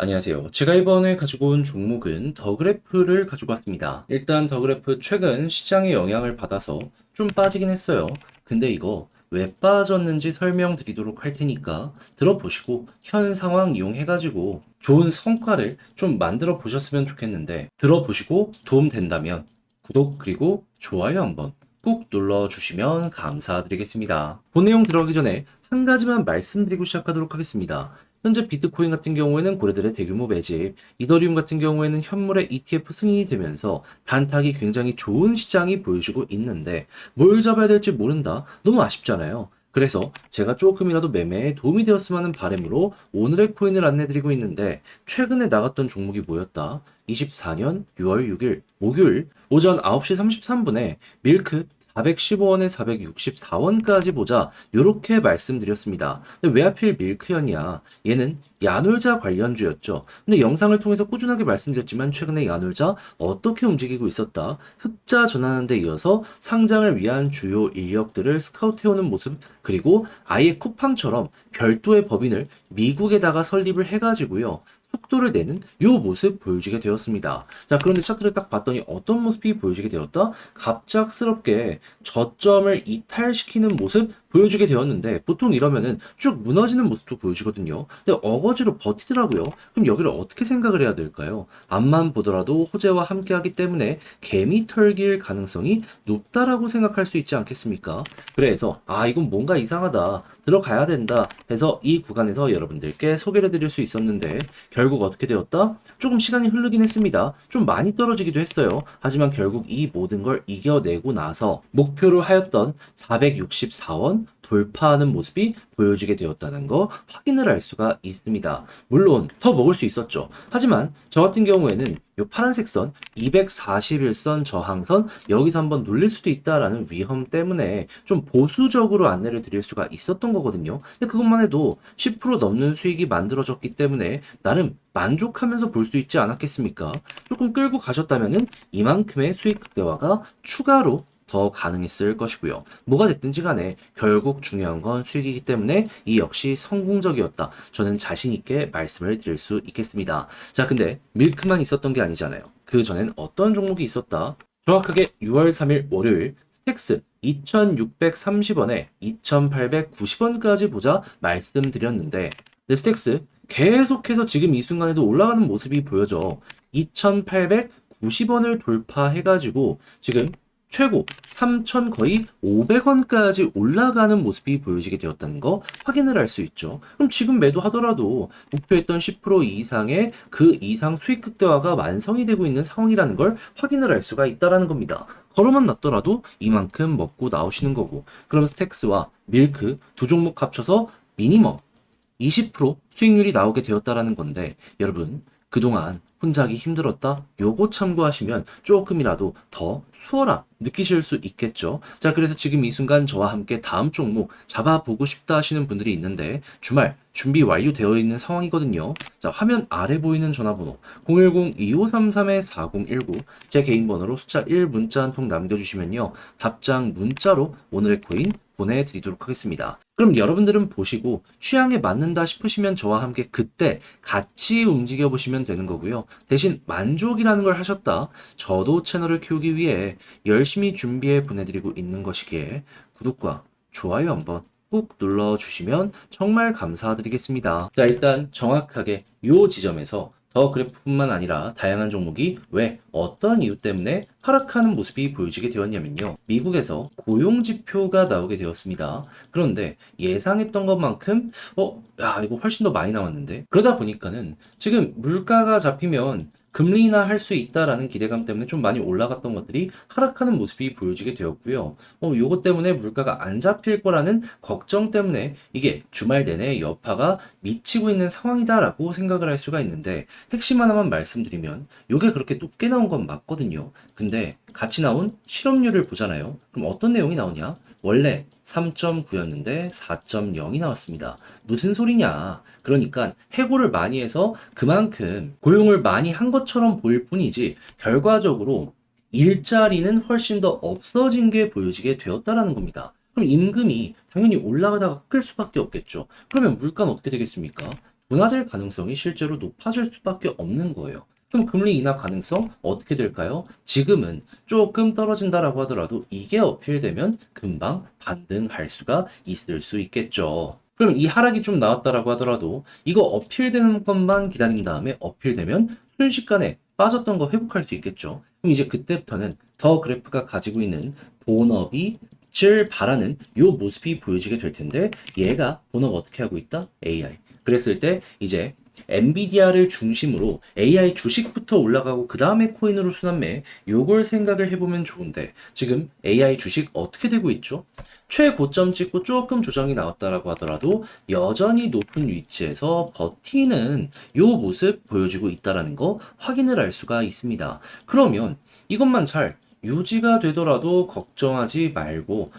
안녕하세요. 제가 이번에 가지고 온 종목은 더그래프를 가지고 왔습니다. 일단 더그래프 최근 시장의 영향을 받아서 좀 빠지긴 했어요. 근데 이거 왜 빠졌는지 설명드리도록 할 테니까 들어보시고 현 상황 이용해가지고 좋은 성과를 좀 만들어 보셨으면 좋겠는데 들어보시고 도움 된다면 구독 그리고 좋아요 한번 꾹 눌러주시면 감사드리겠습니다. 본 내용 들어가기 전에 한 가지만 말씀드리고 시작하도록 하겠습니다. 현재 비트코인 같은 경우에는 고래들의 대규모 매집, 이더리움 같은 경우에는 현물의 ETF 승인이 되면서 단타기 굉장히 좋은 시장이 보여주고 있는데 뭘 잡아야 될지 모른다? 너무 아쉽잖아요. 그래서 제가 조금이라도 매매에 도움이 되었으면 하는 바람으로 오늘의 코인을 안내드리고 있는데 최근에 나갔던 종목이 뭐였다? 24년 6월 6일 목요일 오전 9시 33분에 밀크 415원에 464원까지 보자 요렇게 말씀드렸습니다. 근데 왜 하필 밀크연이야? 얘는 야놀자 관련주였죠. 근데 영상을 통해서 꾸준하게 말씀드렸지만 최근에 야놀자 어떻게 움직이고 있었다. 흑자 전환하는 데 이어서 상장을 위한 주요 인력들을 스카우트해오는 모습, 그리고 아예 쿠팡처럼 별도의 법인을 미국에다가 설립을 해가지고요. 속도를 내는 요 모습 보여지게 되었습니다. 자, 그런데 차트를 딱 봤더니 어떤 모습이 보여지게 되었다? 갑작스럽게 저점을 이탈시키는 모습 보여주게 되었는데 보통 이러면은 쭉 무너지는 모습도 보여지거든요. 근데 어거지로 버티더라고요. 그럼 여기를 어떻게 생각을 해야 될까요? 앞만 보더라도 호재와 함께하기 때문에 개미 털길 가능성이 높다라고 생각할 수 있지 않겠습니까? 그래서 이건 뭔가 이상하다, 들어가야 된다 해서 이 구간에서 여러분들께 소개를 드릴 수 있었는데 결국 어떻게 되었다? 조금 시간이 흐르긴 했습니다. 좀 많이 떨어지기도 했어요. 하지만 결국 이 모든 걸 이겨내고 나서 목표로 하였던 464원 돌파하는 모습이 보여지게 되었다는 거 확인을 할 수가 있습니다. 물론 더 먹을 수 있었죠. 하지만 저 같은 경우에는 이 파란색 선 241선 저항선 여기서 한번 눌릴 수도 있다라는 위험 때문에 좀 보수적으로 안내를 드릴 수가 있었던 거거든요. 근데 그것만 해도 10% 넘는 수익이 만들어졌기 때문에 나름 만족하면서 볼 수 있지 않았겠습니까? 조금 끌고 가셨다면은 이만큼의 수익 극대화가 추가로 더 가능했을 것이고요. 뭐가 됐든지 간에 결국 중요한 건 수익이기 때문에 이 역시 성공적이었다. 저는 자신 있게 말씀을 드릴 수 있겠습니다. 자, 근데 밀크만 있었던 게 아니잖아요. 그 전엔 어떤 종목이 있었다? 정확하게 6월 3일 월요일 스택스 2,630원에 2,890원까지 보자 말씀드렸는데 스택스 계속해서 지금 이 순간에도 올라가는 모습이 보여져 2,890원을 돌파해가지고 지금 최고 3,000 거의 500원까지 올라가는 모습이 보여지게 되었다는 거 확인을 할 수 있죠. 그럼 지금 매도하더라도 목표했던 10% 이상의 그 이상 수익 극대화가 완성이 되고 있는 상황이라는 걸 확인을 할 수가 있다라는 겁니다. 걸어만 놨더라도 이만큼 먹고 나오시는 거고, 그럼 스택스와 밀크 두 종목 합쳐서 미니멈 20% 수익률이 나오게 되었다라는 건데 여러분 그동안 혼자 하기 힘들었다? 요거 참고하시면 조금이라도 더 수월함 느끼실 수 있겠죠. 자, 그래서 지금 이 순간 저와 함께 다음 종목 잡아보고 싶다 하시는 분들이 있는데 주말 준비 완료되어 있는 상황이거든요. 자, 화면 아래 보이는 전화번호 010-2533-4019 제 개인 번호로 숫자 1 문자 한 통 남겨주시면요. 답장 문자로 오늘의 코인 보내드리도록 하겠습니다. 그럼 여러분들은 보시고 취향에 맞는다 싶으시면 저와 함께 그때 같이 움직여 보시면 되는 거고요. 대신 만족이라는 걸 하셨다. 저도 채널을 키우기 위해 열심히 준비해 보내드리고 있는 것이기에 구독과 좋아요 한번 꾹 눌러주시면 정말 감사드리겠습니다. 자, 일단 정확하게 이 지점에서 더 그래프뿐만 아니라 다양한 종목이 왜 어떤 이유 때문에 하락하는 모습이 보여지게 되었냐면요. 미국에서 고용 지표가 나오게 되었습니다. 그런데 예상했던 것만큼 이거 훨씬 더 많이 나왔는데 그러다 보니까는 지금 물가가 잡히면 금리 인하할 수 있다라는 기대감 때문에 좀 많이 올라갔던 것들이 하락하는 모습이 보여지게 되었고요. 요것 때문에 물가가 안 잡힐 거라는 걱정 때문에 이게 주말 내내 여파가 미치고 있는 상황이다라고 생각을 할 수가 있는데 핵심 하나만 말씀드리면 요게 그렇게 높게 나온 건 맞거든요. 근데 같이 나온 실업률을 보잖아요. 그럼 어떤 내용이 나오냐? 원래 3.9였는데 4.0이 나왔습니다. 무슨 소리냐? 그러니까 해고를 많이 해서 그만큼 고용을 많이 한 것처럼 보일 뿐이지 결과적으로 일자리는 훨씬 더 없어진 게 보여지게 되었다라는 겁니다. 그럼 임금이 당연히 올라가다가 꺾일 수밖에 없겠죠. 그러면 물가는 어떻게 되겠습니까? 둔화될 가능성이 실제로 높아질 수밖에 없는 거예요. 그럼 금리 인하 가능성 어떻게 될까요? 지금은 조금 떨어진다라고 하더라도 이게 어필되면 금방 반등할 수가 있을 수 있겠죠. 그럼 이 하락이 좀 나왔다라고 하더라도 이거 어필되는 것만 기다린 다음에 어필되면 순식간에 빠졌던 거 회복할 수 있겠죠. 그럼 이제 그때부터는 더 그래프가 가지고 있는 본업이 빛을 발하는 요 모습이 보여지게 될 텐데 얘가 본업 어떻게 하고 있다? AI. 그랬을 때 이제 엔비디아를 중심으로 AI 주식부터 올라가고 그 다음에 코인으로 순환매 요걸 생각을 해보면 좋은데 지금 AI 주식 어떻게 되고 있죠? 최고점 찍고 조금 조정이 나왔다라고 하더라도 여전히 높은 위치에서 버티는 요 모습 보여주고 있다라는 거 확인을 할 수가 있습니다. 그러면 이것만 잘 유지가 되더라도 걱정하지 말고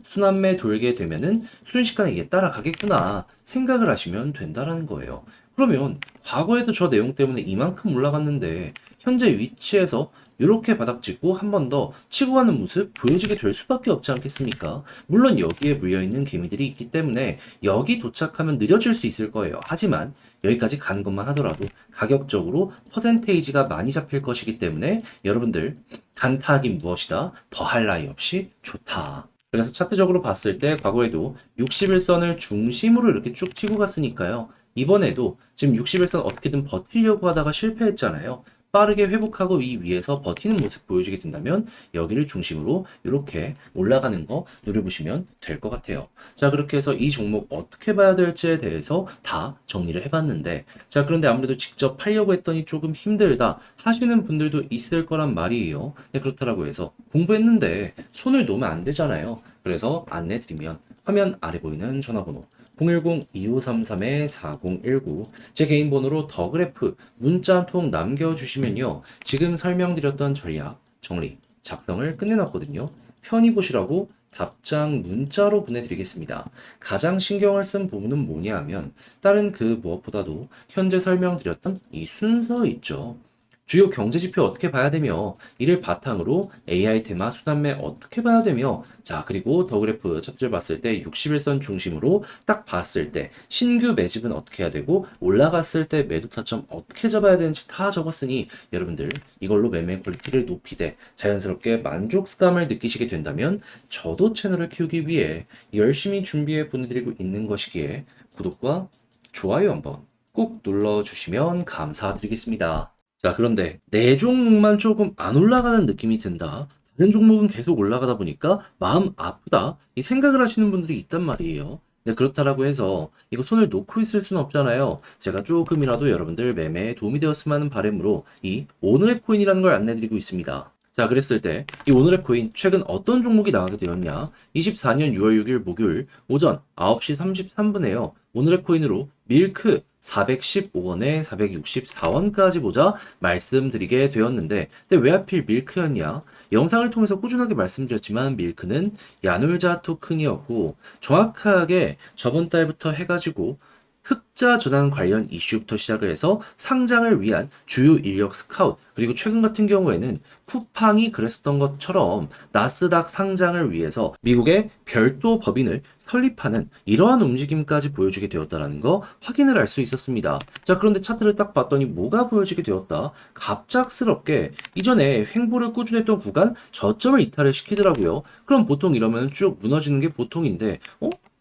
순환매 돌게 되면은 순식간에 이게 따라가겠구나 생각을 하시면 된다라는 거예요. 그러면 과거에도 저 내용 때문에 이만큼 올라갔는데 현재 위치에서 이렇게 바닥 찍고 한 번 더 치고 가는 모습 보여지게 될 수밖에 없지 않겠습니까? 물론 여기에 물려있는 개미들이 있기 때문에 여기 도착하면 느려질 수 있을 거예요. 하지만 여기까지 가는 것만 하더라도 가격적으로 퍼센테이지가 많이 잡힐 것이기 때문에 여러분들 단타하긴 무엇이다 더할 나위 없이 좋다. 그래서 차트적으로 봤을 때 과거에도 61선을 중심으로 이렇게 쭉 치고 갔으니까요. 이번에도 지금 61선 어떻게든 버티려고 하다가 실패했잖아요. 빠르게 회복하고 이 위에서 버티는 모습 보여주게 된다면 여기를 중심으로 이렇게 올라가는 거 노려보시면 될 것 같아요. 자, 그렇게 해서 이 종목 어떻게 봐야 될지에 대해서 다 정리를 해봤는데 자, 그런데 아무래도 직접 팔려고 했더니 조금 힘들다 하시는 분들도 있을 거란 말이에요. 네, 그렇다라고 해서 공부했는데 손을 놓으면 안 되잖아요. 그래서 안내드리면 화면 아래 보이는 전화번호 010-2533-4019 제 개인 번호로 더 그래프 문자 한 통 남겨주시면요. 지금 설명드렸던 전략, 정리, 작성을 끝내놨거든요. 편히 보시라고 답장 문자로 보내드리겠습니다. 가장 신경을 쓴 부분은 뭐냐 하면 다른 그 무엇보다도 현재 설명드렸던 이 순서 있죠. 주요 경제지표 어떻게 봐야 되며 이를 바탕으로 AI 테마 순환매 어떻게 봐야 되며 자 그리고 더 그래프 차트를 봤을 때 61선 중심으로 딱 봤을 때 신규 매집은 어떻게 해야 되고 올라갔을 때 매도 타점 어떻게 잡아야 되는지 다 적었으니 여러분들 이걸로 매매 퀄리티를 높이되 자연스럽게 만족감을 느끼시게 된다면 저도 채널을 키우기 위해 열심히 준비해 보내드리고 있는 것이기에 구독과 좋아요 한번 꾹 눌러주시면 감사드리겠습니다. 자, 그런데 내 종목만 조금 안 올라가는 느낌이 든다. 다른 종목은 계속 올라가다 보니까 마음 아프다. 이 생각을 하시는 분들이 있단 말이에요. 네, 그렇다라고 해서 이거 손을 놓고 있을 수는 없잖아요. 제가 조금이라도 여러분들 매매에 도움이 되었으면 하는 바람으로 이 오늘의 코인이라는 걸 안내드리고 있습니다. 자, 그랬을 때 이 오늘의 코인 최근 어떤 종목이 나가게 되었냐? 24년 6월 6일 목요일 오전 9시 33분에요. 오늘의 코인으로 밀크 415원에 464원까지 보자 말씀드리게 되었는데 근데 왜 하필 밀크였냐? 영상을 통해서 꾸준하게 말씀드렸지만 밀크는 야놀자 토큰이었고 정확하게 저번 달부터 해가지고 흑자 전환 관련 이슈부터 시작을 해서 상장을 위한 주요 인력 스카웃 그리고 최근 같은 경우에는 쿠팡이 그랬었던 것처럼 나스닥 상장을 위해서 미국의 별도 법인을 설립하는 이러한 움직임까지 보여주게 되었다는 거 확인을 할 수 있었습니다. 자, 그런데 차트를 딱 봤더니 뭐가 보여지게 되었다? 갑작스럽게 이전에 횡보를 꾸준했던 구간 저점을 이탈을 시키더라고요. 그럼 보통 이러면 쭉 무너지는 게 보통인데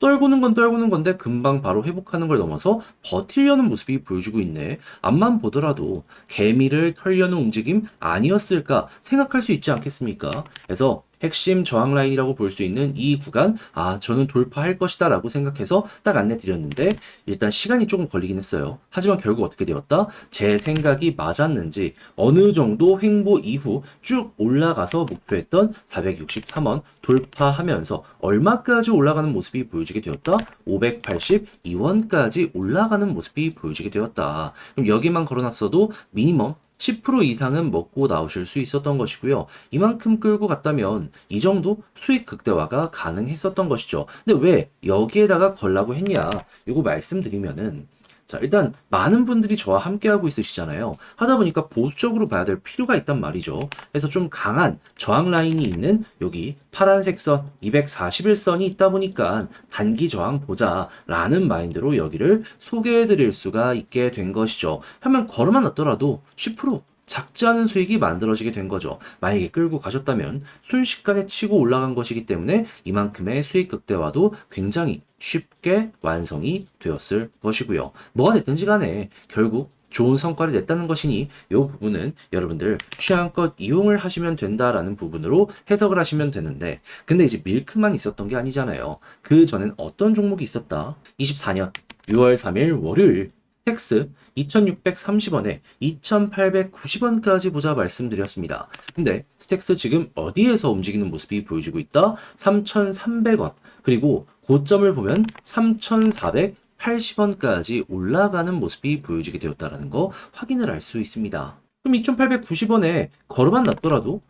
떨구는 건 떨구는 건데 금방 바로 회복하는 걸 넘어서 버티려는 모습이 보여주고 있네. 앞만 보더라도 개미를 털려는 움직임 아니었을까 생각할 수 있지 않겠습니까? 그래서 핵심 저항 라인이라고 볼 수 있는 이 구간 저는 돌파할 것이다 라고 생각해서 딱 안내 드렸는데 일단 시간이 조금 걸리긴 했어요. 하지만 결국 어떻게 되었다? 제 생각이 맞았는지 어느 정도 횡보 이후 쭉 올라가서 목표했던 463원 돌파하면서 얼마까지 올라가는 모습이 보여지게 되었다? 582원까지 올라가는 모습이 보여지게 되었다. 그럼 여기만 걸어놨어도 미니멈 10% 이상은 먹고 나오실 수 있었던 것이고요. 이만큼 끌고 갔다면 이 정도 수익 극대화가 가능했었던 것이죠. 근데 왜 여기에다가 걸라고 했냐? 이거 말씀드리면은 자, 일단 많은 분들이 저와 함께하고 있으시잖아요. 하다 보니까 보수적으로 봐야 될 필요가 있단 말이죠. 그래서 좀 강한 저항 라인이 있는 여기 파란색 선 241선이 있다 보니까 단기 저항 보자라는 마인드로 여기를 소개해 드릴 수가 있게 된 것이죠. 하면 걸어만 놨더라도 10% 작지 않은 수익이 만들어지게 된 거죠. 만약에 끌고 가셨다면 순식간에 치고 올라간 것이기 때문에 이만큼의 수익 극대화도 굉장히 쉽게 완성이 되었을 것이고요. 뭐가 됐든지 간에 결국 좋은 성과를 냈다는 것이니 이 부분은 여러분들 취향껏 이용을 하시면 된다라는 부분으로 해석을 하시면 되는데, 근데 이제 밀크만 있었던 게 아니잖아요. 그 전엔 어떤 종목이 있었다? 24년 6월 3일 월요일 스택스 2630원에 2890원까지 보자 말씀드렸습니다. 근데 스택스 지금 어디에서 움직이는 모습이 보여지고 있다? 3300원. 그리고 고점을 보면 3480원까지 올라가는 모습이 보여지게 되었다는 거 확인을 할 수 있습니다. 그럼 2890원에 걸어만 놨더라도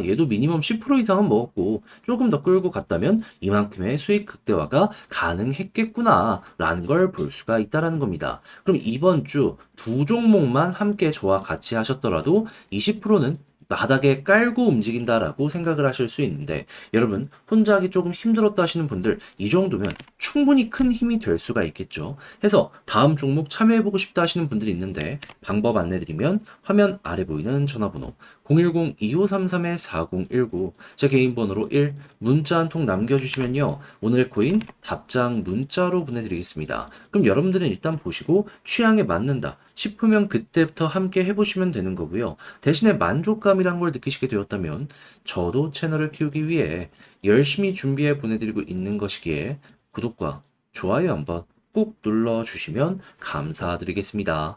얘도 미니멈 10% 이상은 먹었고 조금 더 끌고 갔다면 이만큼의 수익 극대화가 가능했겠구나 라는 걸 볼 수가 있다라는 겁니다. 그럼 이번 주 두 종목만 함께 저와 같이 하셨더라도 20%는 바닥에 깔고 움직인다라고 생각을 하실 수 있는데, 여러분 혼자 하기 조금 힘들었다 하시는 분들 이 정도면 충분히 큰 힘이 될 수가 있겠죠. 해서 다음 종목 참여해보고 싶다 하시는 분들이 있는데 방법 안내드리면 화면 아래 보이는 전화번호 010-2533-4019 제 개인 번호로 1 문자 한 통 남겨주시면요 오늘의 코인 답장 문자로 보내드리겠습니다. 그럼 여러분들은 일단 보시고 취향에 맞는다 싶으면 그때부터 함께 해보시면 되는 거고요. 대신에 만족감이란 걸 느끼시게 되었다면 저도 채널을 키우기 위해 열심히 준비해 보내드리고 있는 것이기에 구독과 좋아요 한번 꾹 눌러주시면 감사드리겠습니다.